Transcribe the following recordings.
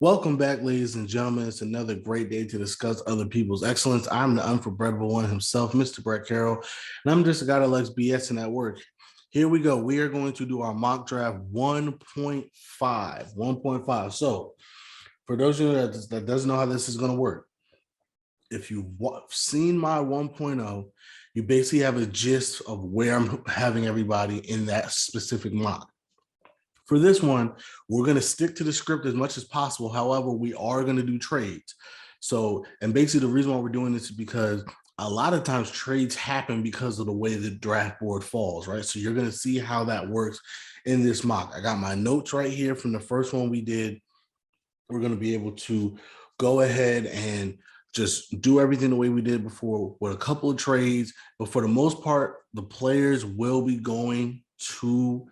Welcome back, ladies and gentlemen. It's another great day to discuss other people's excellence. I'm the unforgettable one himself, Mr. Brett Carroll, and I'm just a guy that likes BSing at work. Here we go. We are going to do our mock draft 1.5. 1.5. So, for those of you that doesn't know how this is going to work, if you've seen my 1.0, you basically have a gist of where I'm having everybody in that specific mock. For this one, we're going to stick to the script as much as possible. However, we are going to do trades. So, and basically the reason why we're doing this is because a lot of times trades happen because of the way the draft board falls, right? So you're going to see how that works in this mock. I got my notes right here from the first one we did. We're going to be able to go ahead and just do everything the way we did before with a couple of trades. But for the most part, the players will be going to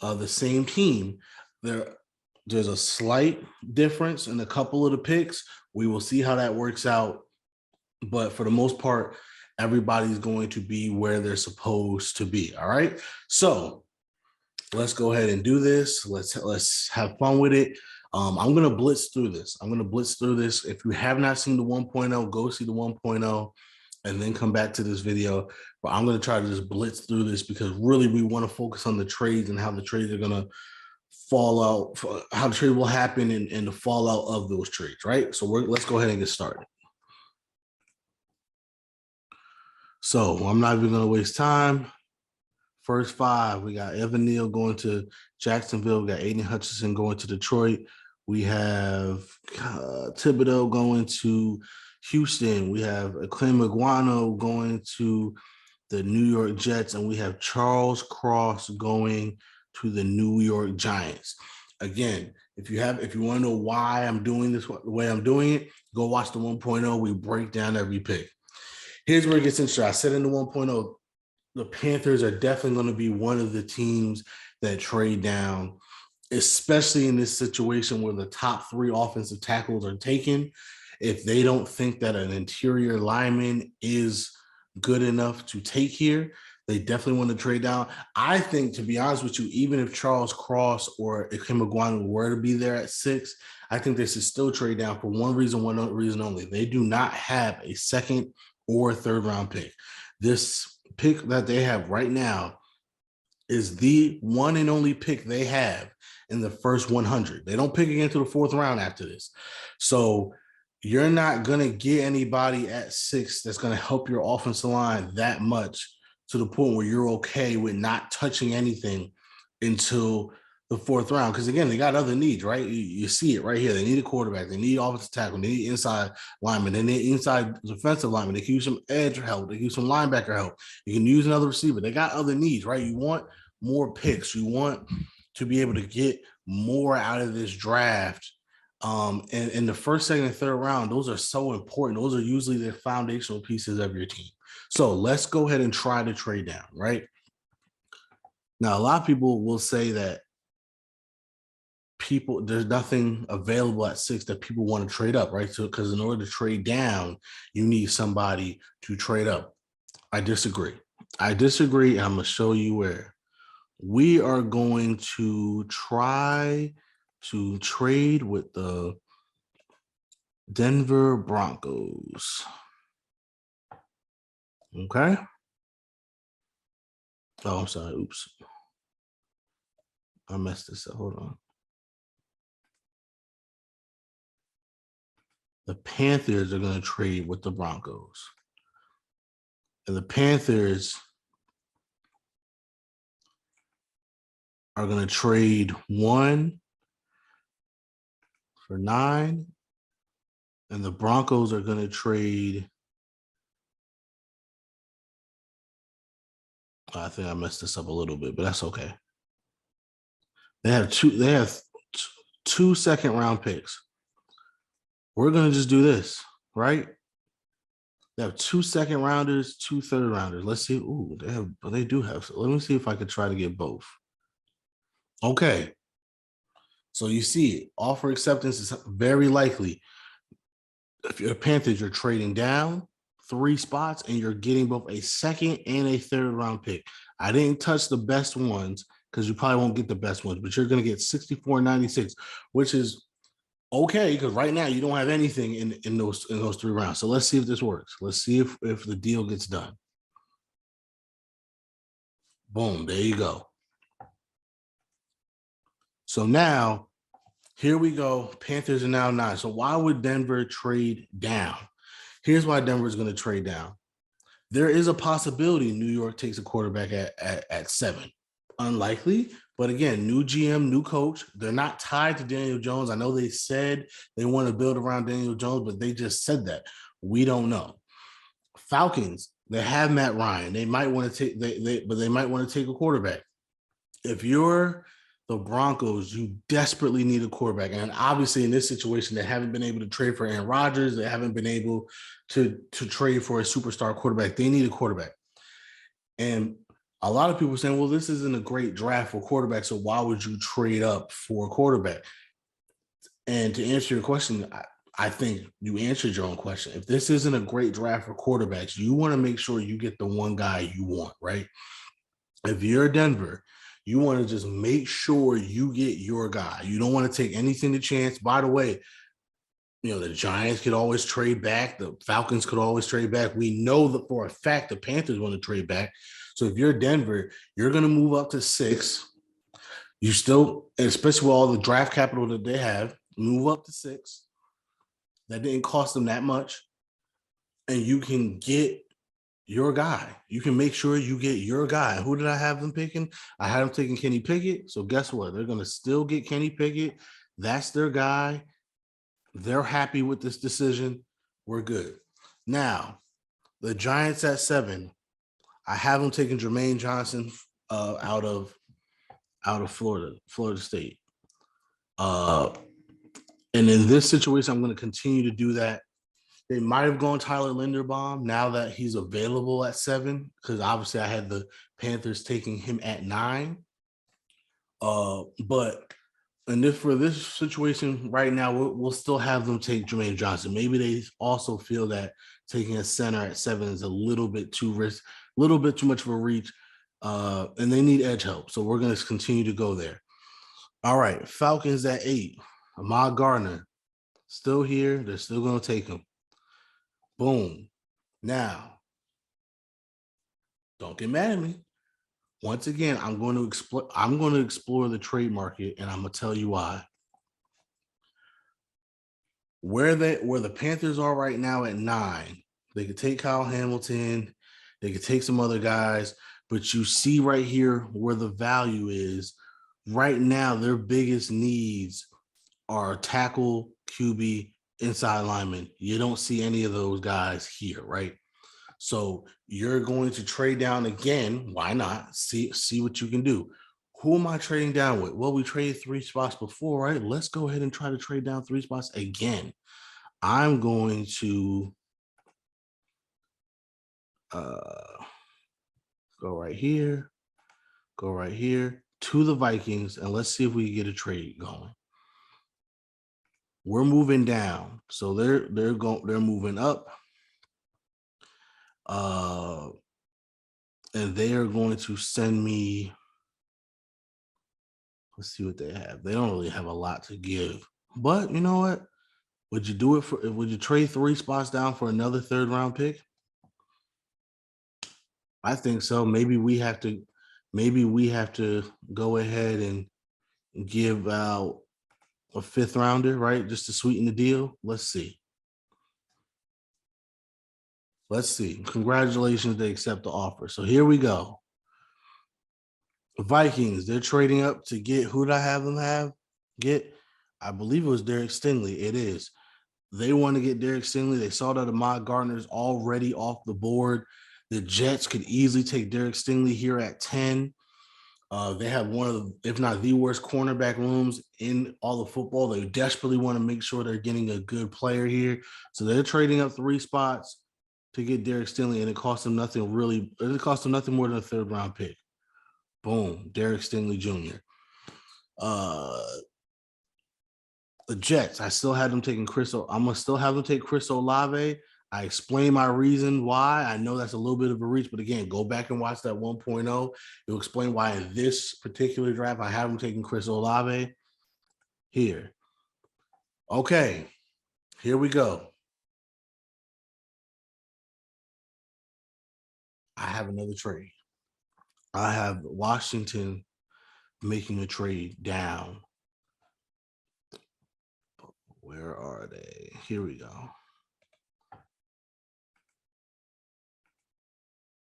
the same team. There's a slight difference in a couple of the picks. We will see how that works out. But for the most part, everybody's going to be where they're supposed to be. All right. So let's go ahead and do this. Let's have fun with it. I'm going to blitz through this. If you have not seen the 1.0, go see the 1.0 and then come back to this video. But I'm going to try to just blitz through this because really we want to focus on the trades and how the trades are going to fall out, how the trade will happen and the fallout of those trades, right? So let's go ahead and get started. So I'm not even going to waste time. First five, we got Evan Neal going to Jacksonville. We got Aiden Hutchinson going to Detroit. We have Thibodeau going to Houston. We have Aklem Iguano going to the New York Jets. And we have Charles Cross going to the New York Giants. Again, if you want to know why I'm doing this the way I'm doing it, go watch the 1.0. We break down every pick. Here's where it gets interesting. I said in the 1.0, the Panthers are definitely going to be one of the teams that trade down, especially in this situation where the top three offensive tackles are taken. If they don't think that an interior lineman is good enough to take here, they definitely want to trade down. I think, to be honest with you, even if Charles Cross or Aklem Iguano were to be there at 6, I think they should still trade down for one reason only. They do not have a second or third round pick. This pick that they have right now is the one and only pick they have in the first 100. They don't pick again to the 4th round after this. So you're not going to get anybody at 6 that's going to help your offensive line that much to the point where you're okay with not touching anything until the 4th round. Because again, they got other needs, right? You see it right here. They need a quarterback. They need offensive tackle. They need inside lineman. They need inside defensive lineman. They can use some edge help. They can use some linebacker help. You can use another receiver. They got other needs, right? You want more picks. You want to be able to get more out of this draft. And in the first, second, and third round, those are so important. Those are usually the foundational pieces of your team. So let's go ahead and try to trade down, right? Now, a lot of people will say that there's nothing available at 6 that people want to trade up, right? So, because in order to trade down, you need somebody to trade up. I disagree. I'm going to show you where. We are going to try to trade with the Denver Broncos. Okay. Oh, I'm sorry. Oops. I messed this up. Hold on. The Panthers are going to trade with the Broncos. And the Panthers are going to trade 1 for 9. And the Broncos are going to trade. I think I messed this up a little bit, but that's okay. They have two second-round picks. We're going to just do this, right? They have 2 second-rounders, 2 third-rounders. Let's see. Ooh, they do have. Let me see if I could try to get both. Okay. So you see it. Offer acceptance is very likely. If you're Panthers, you're trading down 3 spots and you're getting both a second and a third-round pick. I didn't touch the best ones because you probably won't get the best ones, but you're going to get 64.96, which is Okay, because right now you don't have anything in those 3 rounds. So let's see if this works. Let's see if the deal gets done. Boom, there you go. So now here we go. Panthers are now 9. So why would Denver trade down? Here's why Denver is going to trade down. There is a possibility New York takes a quarterback at 7. Unlikely, but again, new GM, new coach. They're not tied to Daniel Jones. I know they said they want to build around Daniel Jones, but they just said that. We don't know. Falcons, they have Matt Ryan. They might want to take they might want to take a quarterback. If you're the Broncos, you desperately need a quarterback. And obviously in this situation, they haven't been able to trade for Aaron Rodgers. They haven't been able to trade for a superstar quarterback. They need a quarterback. And a lot of people are saying, well, this isn't a great draft for quarterback, so why would you trade up for a quarterback? And to answer your question, I think you answered your own question. If this isn't a great draft for quarterbacks, you want to make sure you get the one guy you want, right? If you're Denver, you want to just make sure you get your guy. You don't want to take anything to chance. By the way, the Giants could always trade back. The Falcons could always trade back. We know that for a fact the Panthers want to trade back. So if you're Denver, you're going to move up to 6. You still, especially with all the draft capital that they have, move up to 6. That didn't cost them that much. And you can get your guy. You can make sure you get your guy. Who did I have them picking? I had them taking Kenny Pickett. So guess what? They're going to still get Kenny Pickett. That's their guy. They're happy with this decision. We're good. Now, the Giants at 7. I have them taking Jermaine Johnson out of Florida State. And in this situation, I'm going to continue to do that. They might have gone Tyler Linderbaum now that he's available at 7, because obviously I had the Panthers taking him at 9. But for this situation right now, we'll still have them take Jermaine Johnson. Maybe they also feel that taking a center at 7 is a little bit too much of a reach, and they need edge help. So we're going to continue to go there. All right, Falcons at 8. Ahmad Gardner still here. They're still going to take him. Boom. Now, don't get mad at me. Once again, I'm going to explore the trade market, and I'm going to tell you why. Where the Panthers are right now at 9, they could take Kyle Hamilton, they could take some other guys, but you see right here where the value is. Right now, their biggest needs are tackle, QB, inside lineman. You don't see any of those guys here, right? So you're going to trade down again. Why not? See what you can do. Who am I trading down with? Well, we traded 3 spots before, right? Let's go ahead and try to trade down 3 spots again. I'm going to go right here to the Vikings, and let's see if we can get a trade going. We're moving down, so they're moving up, and they are going to send me. Let's see what they have. They don't really have a lot to give, but you know what? Would you trade 3 spots down for another 3rd round pick? I think so. Maybe we have to go ahead and give out a 5th rounder, right? Just to sweeten the deal. Let's see. Congratulations, they accept the offer. So here we go. Vikings, they're trading up to get, who did I have them get? I believe it was Derek Stingley. It is. They want to get Derek Stingley. They saw that Ahmad Gardner's already off the board. The Jets could easily take Derek Stingley here at 10. They have one of the, if not the worst cornerback rooms in all of football. They desperately want to make sure they're getting a good player here. So they're trading up 3 spots to get Derek Stingley, and it cost them nothing more than a 3rd round pick. Boom, Derek Stingley Jr. The Jets, I still had them taking I'm going to still have them take Chris Olave. I explain my reason why. I know that's a little bit of a reach, but again, go back and watch that 1.0. It'll explain why in this particular draft, I have them taking Chris Olave here. Okay, here we go. I have another trade. I have Washington making a trade down. Where are they? Here we go.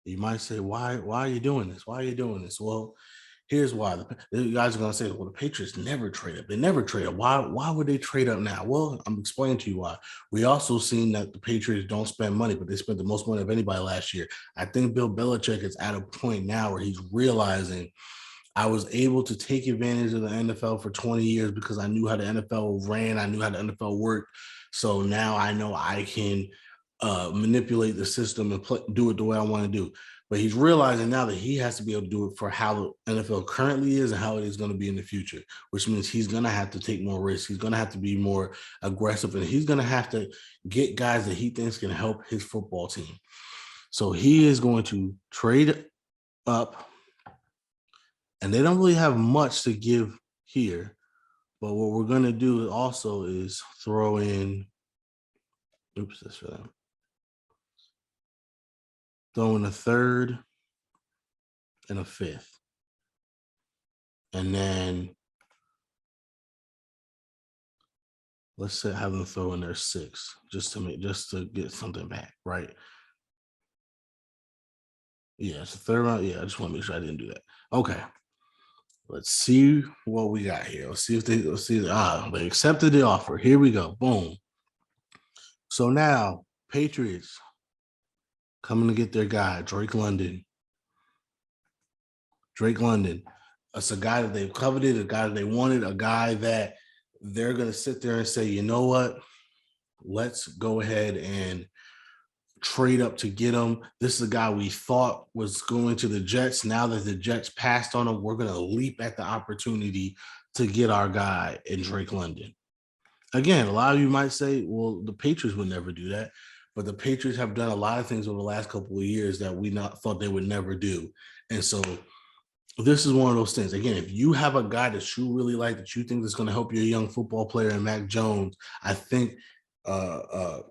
You might say, why are you doing this? Why are you doing this? Well, here's why. You guys are gonna say, well, the Patriots never trade up. They never trade up. Why would they trade up now? Well, I'm explaining to you why. We also seen that the Patriots don't spend money, but they spent the most money of anybody last year. I think Bill Belichick is at a point now where he's realizing I was able to take advantage of the NFL for 20 years because I knew how the NFL ran. I knew how the NFL worked. So now I know I can manipulate the system and do it the way I want to do. But he's realizing now that he has to be able to do it for how the NFL currently is and how it is going to be in the future, which means he's going to have to take more risks. He's going to have to be more aggressive, and he's going to have to get guys that he thinks can help his football team. So he is going to trade up, and they don't really have much to give here. But what we're going to do also is throw in, oops, that's for them. Throw in a third and a fifth. And then let's say have them throw in their six just to get something back, right? Yeah, it's the third round. Yeah, I just want to make sure I didn't do that. Okay. Let's see what we got here. Let's see. They accepted the offer. Here we go. Boom. So now Patriots coming to get their guy, Drake London. Drake London. It's a guy that they've coveted, a guy that they wanted, a guy that they're going to sit there and say, you know what? Let's go ahead and trade up to get him. This is a guy we thought was going to the Jets. Now that the Jets passed on him, we're going to leap at the opportunity to get our guy in Drake London. Again, a lot of you might say, well, the Patriots would never do that. But the Patriots have done a lot of things over the last couple of years that we not thought they would never do. And so this is one of those things. Again, if you have a guy that you really like, that you think is going to help your young football player in Mac Jones, I think Bill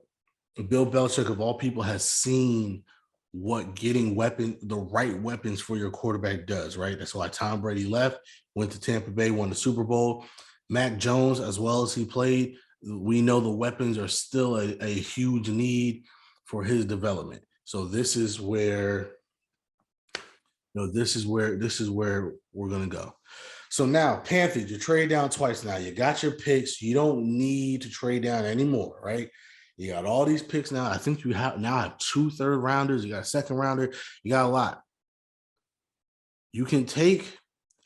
Belichick, of all people, has seen what getting the right weapons for your quarterback does, right? That's why Tom Brady left, went to Tampa Bay, won the Super Bowl. Mac Jones, as well as he played, we know the weapons are still a huge need for his development. So this is where this is where we're gonna go. So now, Panthers, you trade down twice now. You got your picks. You don't need to trade down anymore, right? You got all these picks now. I think you have 2 third rounders. You got a second rounder. You got a lot. You can take,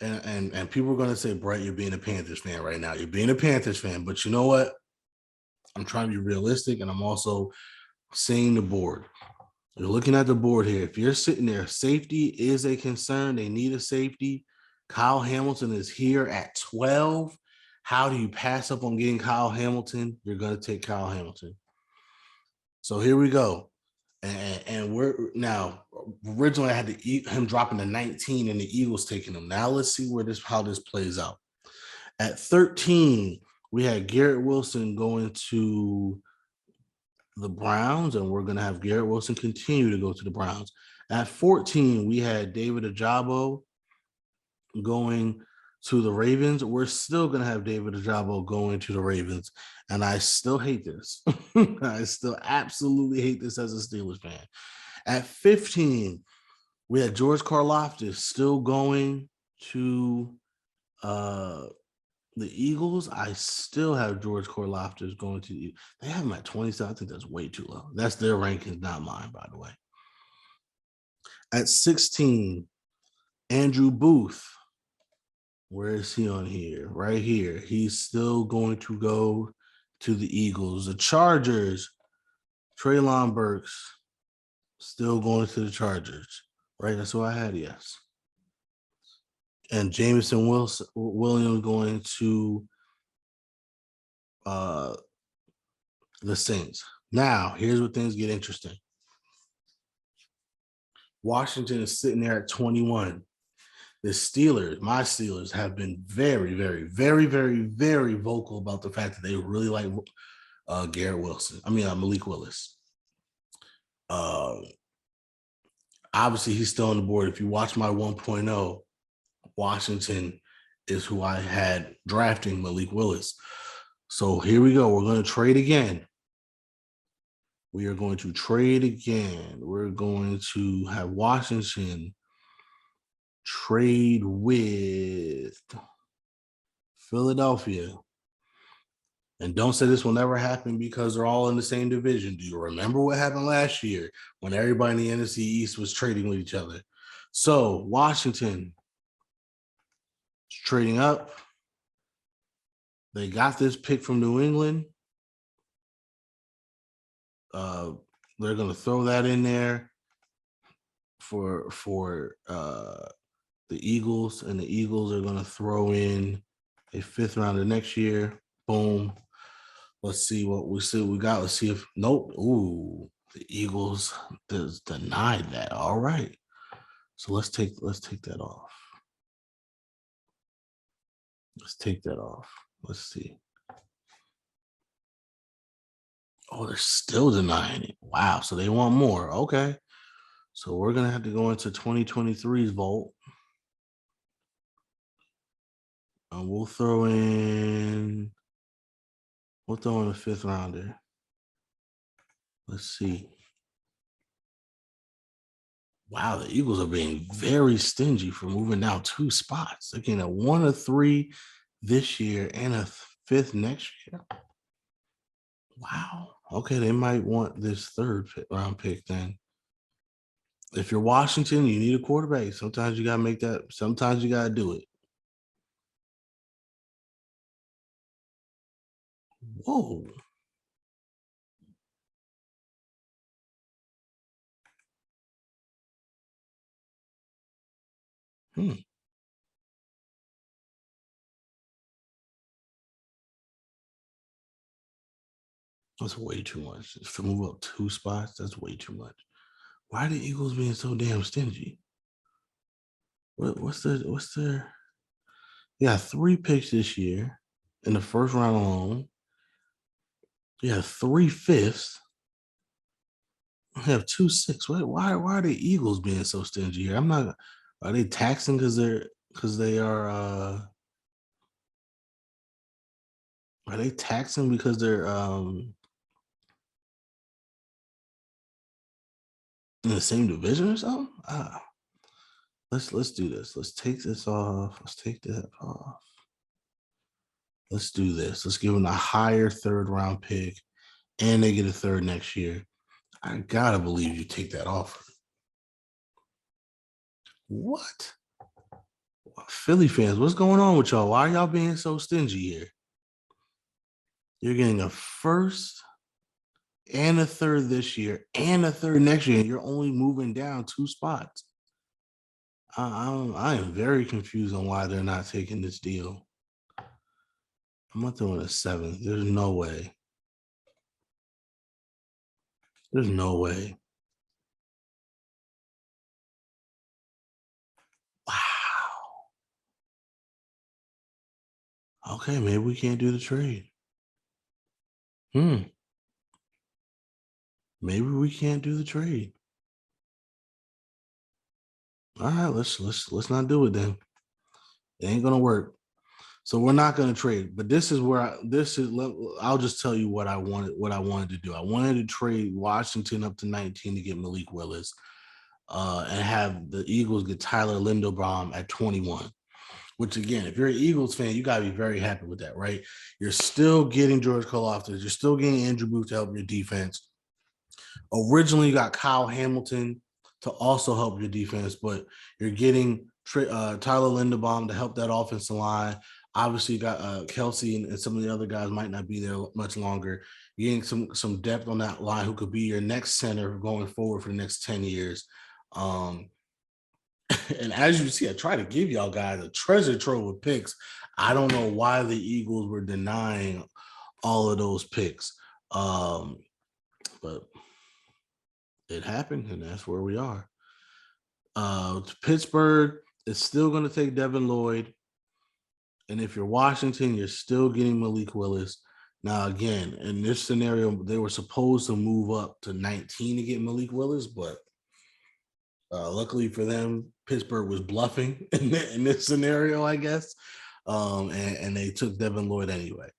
and people are gonna say, Brett, you're being a Panthers fan right now. You're being a Panthers fan, but you know what? I'm trying to be realistic, and I'm also seeing the board. You're looking at the board here. If you're sitting there, safety is a concern. They need a safety. Kyle Hamilton is here at 12. How do you pass up on getting Kyle Hamilton? You're going to take Kyle Hamilton. So here we go. And we're now, originally I had him dropping to 19 and the Eagles taking him. Now let's see how this plays out. At 13, we had Garrett Wilson going to the Browns, and we're going to have Garrett Wilson continue to go to the Browns. At 14, we had David Ojabo going to the Ravens. We're still going to have David Ojabo going to the Ravens, and I still hate this. I still absolutely hate this as a Steelers fan. At 15, we had George Karlaftis still going to the Eagles. I still have George Karlaftis going to. They have him at 27. I think that's way too low. That's their rankings, not mine, by the way. At 16, Andrew Booth. Where is he on here? Right here. He's still going to go to the Eagles. The Chargers, Treylon Burks, still going to the Chargers. Right? That's what I had, yes. And Jameson Williams going to the Saints. Now, here's where things get interesting. Washington is sitting there at 21. The Steelers, my Steelers, have been very, very, very, very, very vocal about the fact that they really like Garrett Wilson. I mean, Malik Willis. Uh, Obviously, he's still on the board. If you watch my 1.0, Washington is who I had drafting Malik Willis. So here we go. We're going to trade again. We are going to trade again. We're going to have Washington trade with Philadelphia. And don't say this will never happen because they're all in the same division. Do you remember what happened last year when everybody in the NFC East was trading with each other? So Washington is trading up. They got this pick from New England. They're going to throw that in there for the Eagles, and the Eagles are going to throw in a fifth rounder next year. Boom. Let's see what we see. We got. Let's see if nope. Ooh, the Eagles denied that. All right. So let's take that off. Let's take that off. Let's see. Oh, they're still denying it. Wow. So they want more. Okay. So we're gonna have to go into 2023's vault. And we'll throw in a fifth rounder. Let's see. Wow, the Eagles are being very stingy for moving down 2 spots. They're getting a 1 or 3 this year and a fifth next year. Wow. Okay, they might want this third round pick then. If you're Washington, you need a quarterback. Sometimes you got to make that. Sometimes you got to do it. Whoa. That's way too much. To move up 2 spots, that's way too much. Why are the Eagles being so damn stingy? What's their yeah, 3 picks this year in the first round alone. Yeah, 3 fifths. I have 2 6. Why are the Eagles being so stingy here? I'm not. Are they taxing because they are? Are they taxing because they're in the same division or something? Let's do this. Let's take this off. Let's take that off. Let's do this. Let's give them a higher third round pick, and they get a third next year. I gotta believe you take that offer. What? Philly fans, what's going on with y'all? Why are y'all being so stingy here? You're getting a first and a third this year and a third next year, and you're only moving down 2 spots. I am very confused on why they're not taking this deal. I'm not throwing a 7th. There's no way. There's no way. Wow. Okay, maybe we can't do the trade. Maybe we can't do the trade. All right, let's not do it then. It ain't gonna work. So we're not gonna trade. But this is where I'll just tell you what I wanted to do. I wanted to trade Washington up to 19 to get Malik Willis, and have the Eagles get Tyler Linderbaum at 21. Which again, if you're an Eagles fan, you gotta be very happy with that, right? You're still getting George Karlaftis. You're still getting Andrew Booth to help your defense. Originally, you got Kyle Hamilton to also help your defense, but you're getting Tyler Linderbaum to help that offensive line. Obviously, you got Kelsey and some of the other guys might not be there much longer. You're getting some depth on that line who could be your next center going forward for the next 10 years. And as you see, I try to give y'all guys a treasure trove of picks. I don't know why the Eagles were denying all of those picks. But it happened, and that's where we are. Pittsburgh, It's still going to take Devin Lloyd. And if you're Washington, you're still getting Malik Willis. Now, again, in this scenario, they were supposed to move up to 19 to get Malik Willis, but luckily for them, Pittsburgh was bluffing in this scenario, I guess. And they took Devin Lloyd anyway.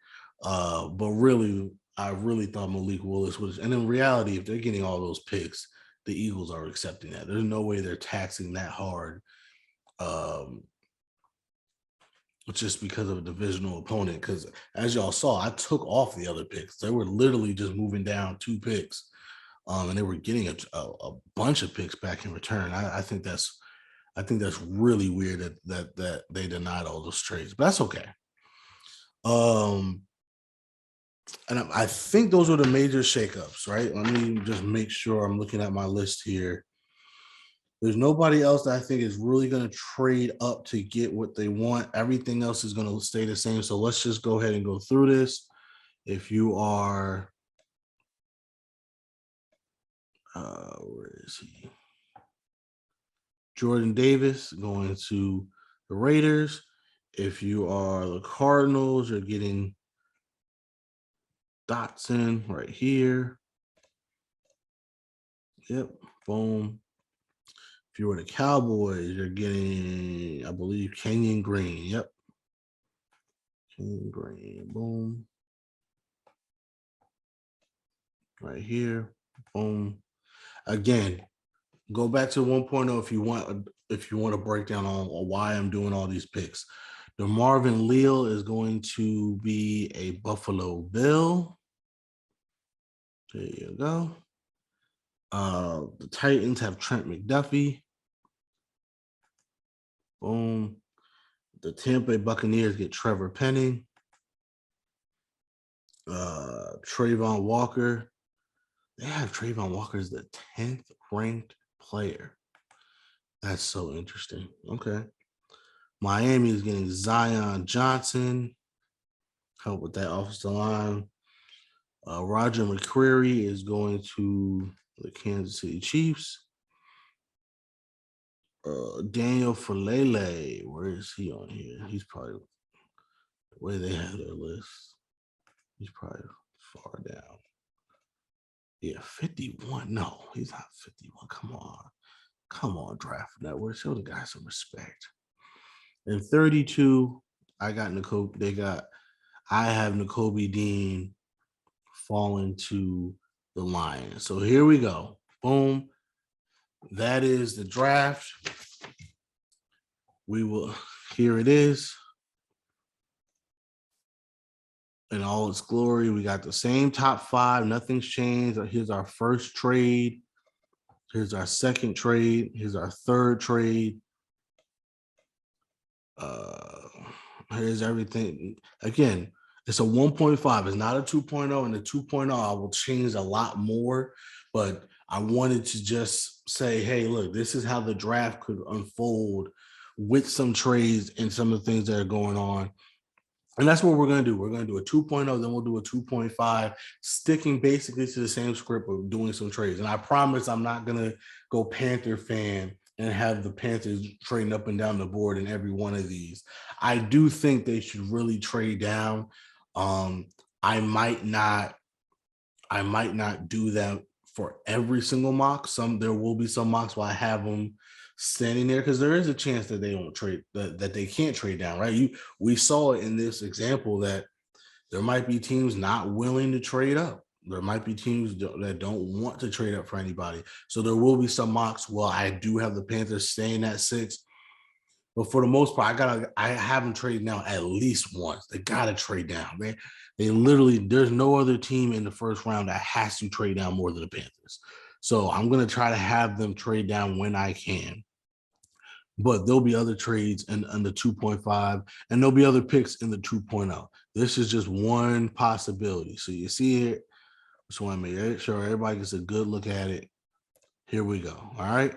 But really, I really thought Malik Willis was, and in reality, if they're getting all those picks, the Eagles are accepting that. There's no way they're taxing that hard. Just because of a divisional opponent. Because as y'all saw, I took off the other picks. They were literally just moving down 2 picks, and they were getting a bunch of picks back in return. I think that's really weird that they denied all those trades, but that's okay. And I think those were the major shakeups, right? Let me just make sure I'm looking at my list here. There's nobody else that I think is really going to trade up to get what they want. Everything else is going to stay the same. So let's just go ahead and go through this. If you are, where is he? Jordan Davis going to the Raiders. If you are the Cardinals, you're getting Dotson right here. Yep, boom. If you were the Cowboys, you're getting, I believe, Kenyon Green. Yep. Kenyon Green. Boom. Right here. Boom. Again, go back to 1.0 if you want to break down on why I'm doing all these picks. The Marvin Leal is going to be a Buffalo Bill. There you go. The Titans have Trent McDuffie. Boom. The Tampa Bay Buccaneers get Trevor Penning. Trayvon Walker. They have Trayvon Walker as the 10th ranked player. That's so interesting. Okay. Miami is getting Zion Johnson. Help with that offensive line. Roger McCreary is going to the Kansas City Chiefs. Daniel Falele, where is he on here? He's probably where they have their list. He's probably far down. Yeah, 51. No, he's not 51. Come on, Draft Network. Show the guy some respect. And 32, I have Nakobe Dean falling to the Lions. So here we go. Boom. That is the draft. Here it is. In all its glory, we got the same top 5. Nothing's changed. Here's our first trade. Here's our second trade. Here's our third trade. Here's everything. Again, it's a 1.5. It's not a 2.0. And the 2.0, I will change a lot more. But I wanted to just say, hey, look, this is how the draft could unfold with some trades and some of the things that are going on. And that's what we're going to do. We're going to do a 2.0, then we'll do a 2.5, sticking basically to the same script of doing some trades. And I promise I'm not going to go Panther fan and have the Panthers trading up and down the board in every one of these. I do think they should really trade down. I might not do that for every single mock. There will be some mocks where I have them standing there because there is a chance that they won't trade, that they can't trade down, right? We saw in this example that there might be teams not willing to trade up. There might be teams that don't want to trade up for anybody. So there will be some mocks. Well, I do have the Panthers staying at 6. But for the most part, I have them trade down at least once. They gotta trade down. They literally, there's no other team in the first round that has to trade down more than the Panthers. So I'm gonna try to have them trade down when I can. But there'll be other trades in the 2.5, and there'll be other picks in the 2.0. This is just one possibility. So you see it. Just want to make sure everybody gets a good look at it. Here we go. All right.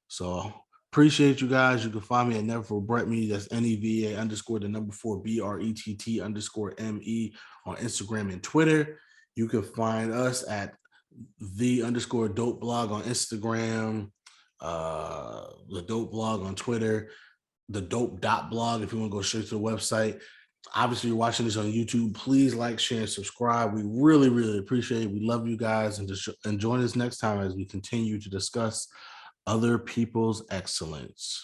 So appreciate you guys. You can find me at Never for Brett Me. That's NEVA_4 BRETT_ME on Instagram and Twitter. You can find us at _dope blog on Instagram, the dope blog on Twitter. the D.O.P.E if you want to go straight to the website. Obviously, you're watching this on YouTube. Please like, share, and subscribe. We really, really appreciate it. We love you guys, and join us next time as we continue to discuss other people's excellence.